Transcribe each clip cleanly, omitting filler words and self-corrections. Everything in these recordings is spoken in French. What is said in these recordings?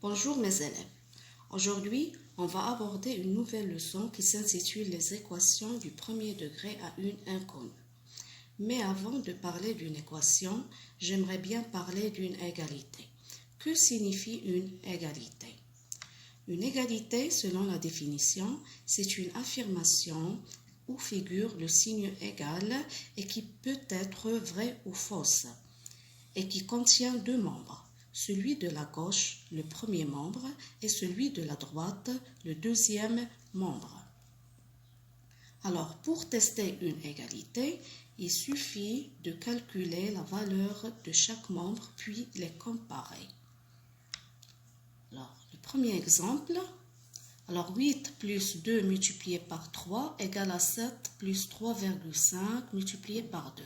Bonjour mes élèves. Aujourd'hui, on va aborder une nouvelle leçon qui s'intitule Les équations du premier degré à une inconnue. Mais avant de parler d'une équation, j'aimerais bien parler d'une égalité. Que signifie une égalité? Une égalité, selon la définition, c'est une affirmation où figure le signe égal et qui peut être vraie ou fausse et qui contient deux membres. Celui de la gauche, le premier membre, et celui de la droite, le deuxième membre. Alors, pour tester une égalité, il suffit de calculer la valeur de chaque membre, puis les comparer. Alors, le premier exemple, 8 plus 2 multiplié par 3 égale à 7 plus 3,5 multiplié par 2.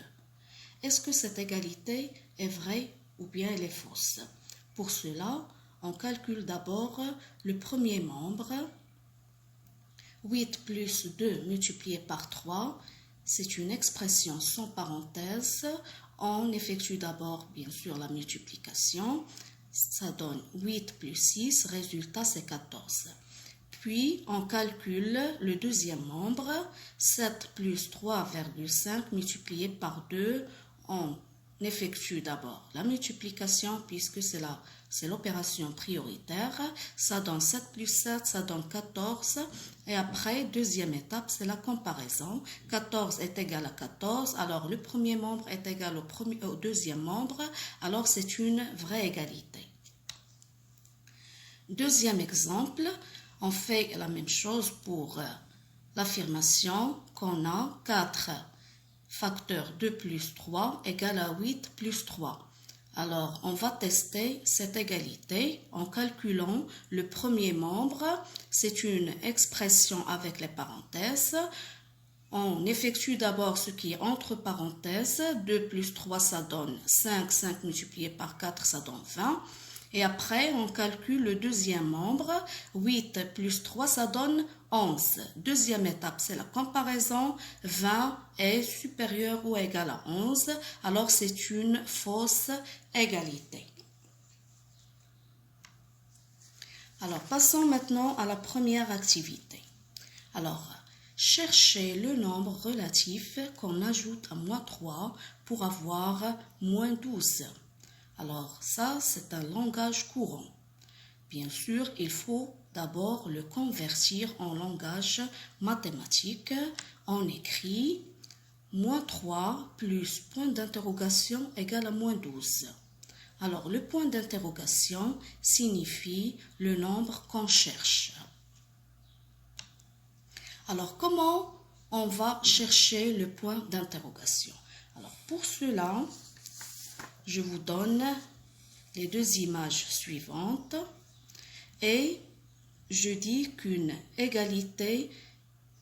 Est-ce que cette égalité est vraie ou bien elle est fausse? Pour cela, on calcule d'abord le premier membre. 8 plus 2 multiplié par 3, c'est une expression sans parenthèse. On effectue d'abord, bien sûr, la multiplication. Ça donne 8 plus 6, résultat c'est 14. Puis, on calcule le deuxième membre. 7 plus 3,5 multiplié par 2, on effectue d'abord la multiplication puisque c'est l'opération prioritaire. Ça donne 7 plus 7, ça donne 14. Et après, deuxième étape, c'est la comparaison. 14 est égal à 14, alors le premier membre est égal au deuxième membre, alors c'est une vraie égalité. Deuxième exemple, on fait la même chose pour l'affirmation qu'on a 4 facteur 2 plus 3 égale à 8 plus 3. Alors, on va tester cette égalité en calculant le premier membre. C'est une expression avec les parenthèses. On effectue d'abord ce qui est entre parenthèses. 2 plus 3, ça donne 5. 5 multiplié par 4, ça donne 20. Et après, on calcule le deuxième membre. 8 plus 3, ça donne 11. Deuxième étape, c'est la comparaison. 20 est supérieur ou égal à 11. Alors, c'est une fausse égalité. Alors, passons maintenant à la première activité. Alors, cherchez le nombre relatif qu'on ajoute à moins 3 pour avoir moins 12. Alors ça, c'est un langage courant. Bien sûr, il faut d'abord le convertir en langage mathématique. On écrit moins 3 plus point d'interrogation égale à moins 12. Alors, le point d'interrogation signifie le nombre qu'on cherche. Alors, comment on va chercher le point d'interrogation? Alors, pour cela, je vous donne les deux images suivantes et je dis qu'une égalité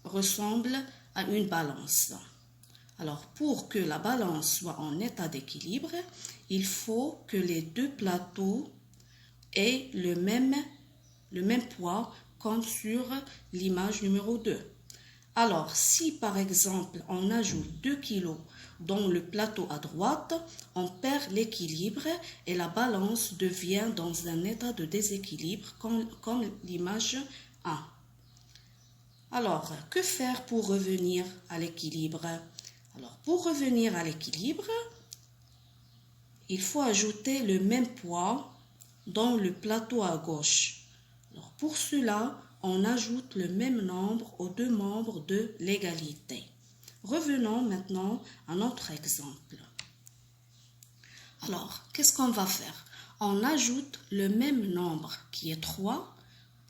ressemble à une balance. Alors, pour que la balance soit en état d'équilibre, il faut que les deux plateaux aient le même poids comme sur l'image numéro 2. Alors, si par exemple on ajoute 2 kg dans le plateau à droite, on perd l'équilibre et la balance devient dans un état de déséquilibre comme l'image 1. Alors, que faire pour revenir à l'équilibre? Alors, pour revenir à l'équilibre, il faut ajouter le même poids dans le plateau à gauche. Alors, pour cela, on ajoute le même nombre aux deux membres de l'égalité. Revenons maintenant à notre exemple. Alors, qu'est-ce qu'on va faire? On ajoute le même nombre qui est 3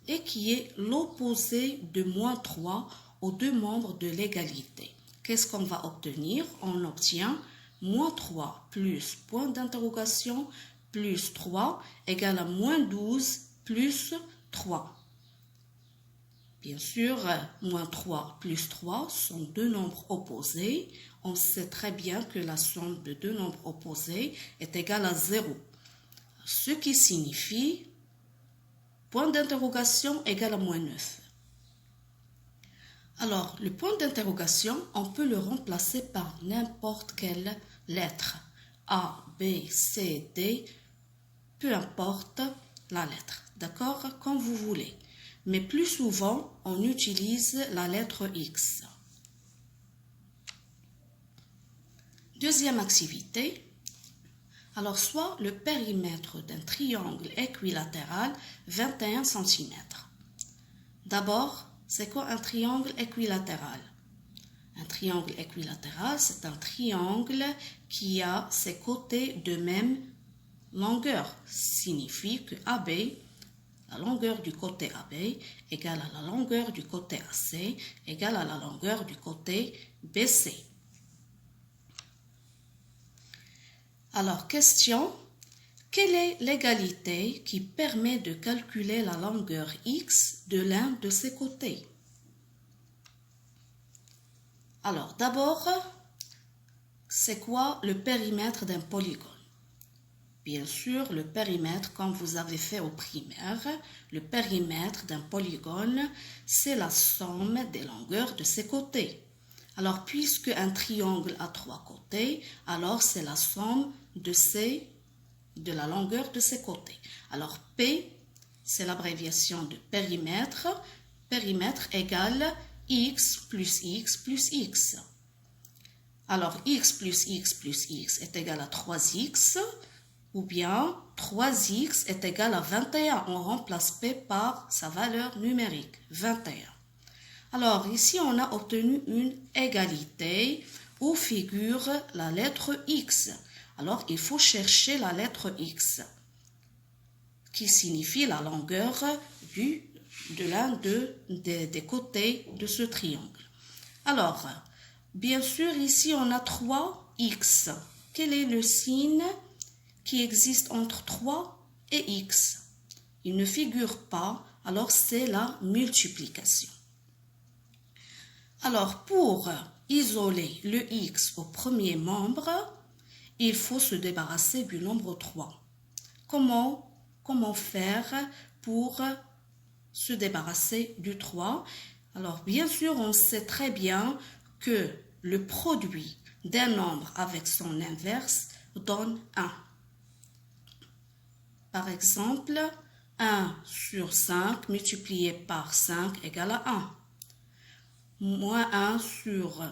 et qui est l'opposé de moins 3 aux deux membres de l'égalité. Qu'est-ce qu'on va obtenir? On obtient moins 3 plus point d'interrogation plus 3 égale à moins 12 plus 3. Bien sûr, moins 3 plus 3 sont deux nombres opposés. On sait très bien que la somme de deux nombres opposés est égale à 0. Ce qui signifie point d'interrogation égale à moins 9. Alors, le point d'interrogation, on peut le remplacer par n'importe quelle lettre. A, B, C, D, peu importe la lettre. d'accord, comme vous voulez. Mais plus souvent, on utilise la lettre X. Deuxième activité. Alors, soit le périmètre d'un triangle équilatéral 21 cm. D'abord, c'est quoi un triangle équilatéral? Un triangle équilatéral, c'est un triangle qui a ses côtés de même longueur. Signifie que AB, la longueur du côté AB égale à la longueur du côté AC égale à la longueur du côté BC. Alors, question, quelle est l'égalité qui permet de calculer la longueur X de l'un de ces côtés? Alors, d'abord, c'est quoi le périmètre d'un polygone? Bien sûr, le périmètre, comme vous avez fait au primaire, le périmètre d'un polygone, c'est la somme des longueurs de ses côtés. Alors, puisque un triangle a 3 côtés, alors c'est la somme de la longueur de ses côtés. Alors, P, c'est l'abréviation de périmètre. Périmètre égale X plus X plus X. Alors, X plus X plus X est égal à 3X, ou bien 3X est égal à 21. On remplace P par sa valeur numérique, 21. Alors, ici, on a obtenu une égalité où figure la lettre X. Alors, il faut chercher la lettre X, qui signifie la longueur de l'un des côtés de ce triangle. Alors, bien sûr, ici, on a 3X. Quel est le signe qui existe entre 3 et X? Il ne figure pas, alors c'est la multiplication. Alors, pour isoler le X au premier membre, il faut se débarrasser du nombre 3. Comment faire pour se débarrasser du 3? Alors, bien sûr, on sait très bien que le produit d'un nombre avec son inverse donne 1. Par exemple, 1 sur 5 multiplié par 5 égale à 1. Moins 1 sur,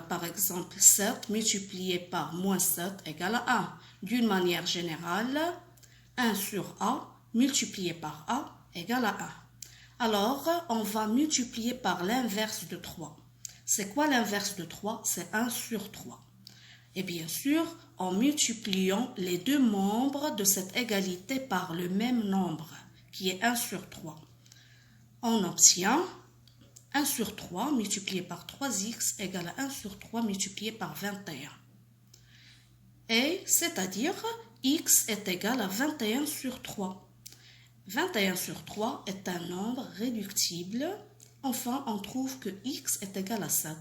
par exemple, 7 multiplié par moins 7 égale à 1. D'une manière générale, 1 sur A multiplié par A égale à 1. Alors, on va multiplier par l'inverse de 3. C'est quoi l'inverse de 3? C'est 1 sur 3. Et bien sûr, en multipliant les deux membres de cette égalité par le même nombre, qui est 1 sur 3, on obtient 1 sur 3 multiplié par 3x égale à 1 sur 3 multiplié par 21. Et c'est-à-dire, x est égal à 21 sur 3. 21 sur 3 est un nombre réductible. Enfin, on trouve que x est égal à 7.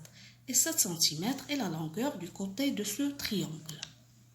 Et 7 cm est la longueur du côté de ce triangle.